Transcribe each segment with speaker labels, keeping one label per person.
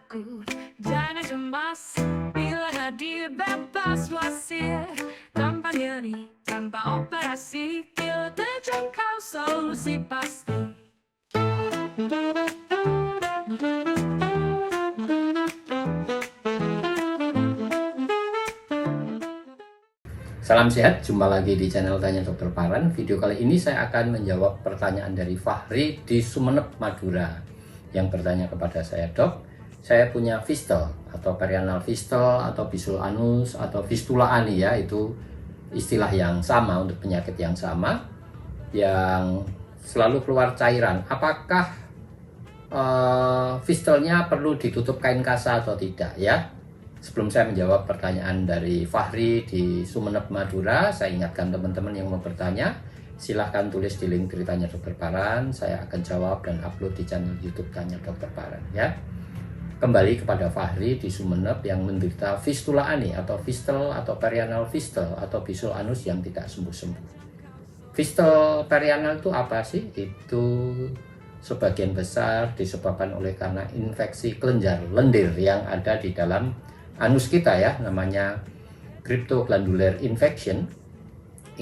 Speaker 1: takut, jangan cemas. Bila hadir bebas wasir, tanpa nyeri, tanpa operasi, bila terjangkau solusi pasti.
Speaker 2: Salam sehat, jumpa lagi di channel Tanya Dokter Paran. Video kali ini saya akan menjawab pertanyaan dari Fahri di Sumeneb, Madura, yang bertanya kepada saya, "Dok, saya punya fistel atau perianal fistel atau bisul anus atau fistula ani, ya, itu istilah yang sama untuk penyakit yang sama, yang selalu keluar cairan. Apakah fistelnya perlu ditutup kain kasa atau tidak, ya?" Sebelum saya menjawab pertanyaan dari Fahri di Sumeneb, Madura, saya ingatkan teman-teman yang mau bertanya, silahkan tulis di link Tanya Dokter Paran. Saya akan jawab dan upload di channel YouTube Tanya Dokter Paran, ya. Kembali kepada Fahri di Sumeneb yang menderita fistula ani atau fistel atau perianal fistel atau bisul anus yang tidak sembuh-sembuh. Fistel perianal itu apa sih? Itu sebagian besar disebabkan oleh karena infeksi kelenjar lendir yang ada di dalam anus kita, ya, namanya cryptoglandular infection.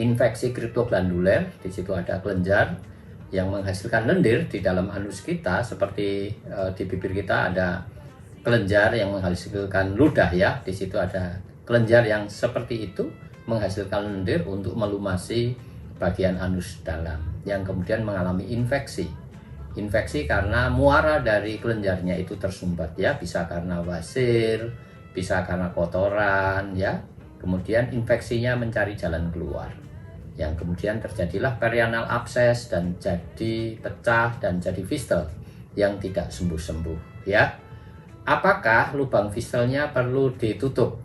Speaker 2: Infeksi cryptoglandular, di situ ada kelenjar yang menghasilkan lendir di dalam anus kita, seperti di bibir kita ada kelenjar yang menghasilkan ludah, ya. Di situ ada kelenjar yang seperti itu menghasilkan lendir untuk melumasi bagian anus dalam yang kemudian mengalami infeksi. Infeksi karena muara dari kelenjarnya itu tersumbat, ya, bisa karena wasir, bisa karena kotoran, ya. Kemudian infeksinya mencari jalan keluar, yang kemudian terjadilah perianal abses dan jadi pecah dan jadi fistel yang tidak sembuh-sembuh, ya. Apakah lubang fistelnya perlu ditutup?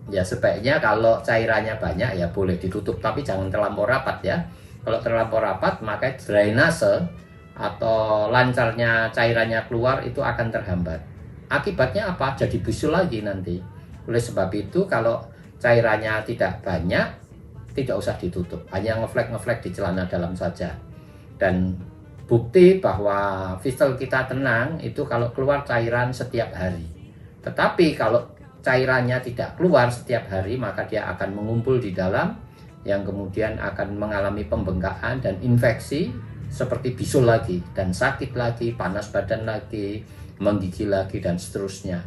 Speaker 2: Ya, sebaiknya kalau cairannya banyak ya boleh ditutup, tapi jangan terlampau rapat, ya. Kalau terlampau rapat maka drainase atau lancarnya cairannya keluar itu akan terhambat. Akibatnya apa? Jadi bisul lagi nanti. Oleh sebab itu, kalau cairannya tidak banyak, tidak usah ditutup, hanya ngeflek di celana dalam saja. Dan bukti bahwa fistel kita tenang itu kalau keluar cairan setiap hari. Tetapi kalau cairannya tidak keluar setiap hari, maka dia akan mengumpul di dalam, yang kemudian akan mengalami pembengkakan dan infeksi seperti bisul lagi, dan sakit lagi, panas badan lagi, menggigil lagi, dan seterusnya.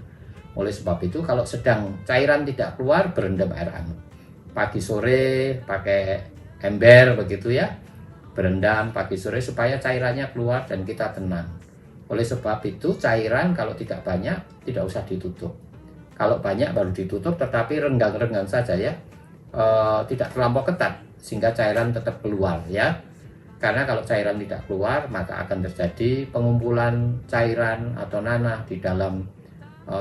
Speaker 2: Oleh sebab itu, kalau sedang cairan tidak keluar, berendam air hangat. Pagi sore pakai ember begitu, ya. Berendam pagi sore supaya cairannya keluar dan kita tenang. Oleh sebab itu, cairan kalau tidak banyak tidak usah ditutup. Kalau banyak baru ditutup, tetapi renggang-renggang saja, ya. Tidak terlampau ketat sehingga cairan tetap keluar, ya. Karena kalau cairan tidak keluar, maka akan terjadi pengumpulan cairan atau nanah di dalam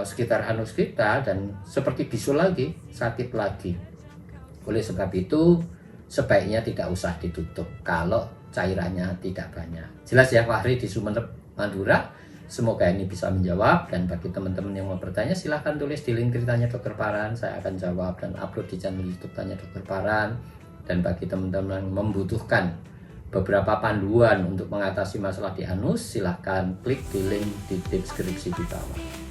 Speaker 2: sekitar anus kita, dan seperti bisul lagi, sakit lagi. Oleh sebab itu, sebaiknya tidak usah ditutup kalau cairannya tidak banyak. Jelas, ya, Fahri di Sumeneb, Madura? Semoga ini bisa menjawab, dan bagi teman-teman yang mau bertanya, silahkan tulis di link Tanya Dokter Paran. Saya akan jawab dan upload di channel YouTube Tanya Dokter Paran. Dan bagi teman-teman yang membutuhkan beberapa panduan untuk mengatasi masalah di anus, silahkan klik di link di deskripsi di bawah.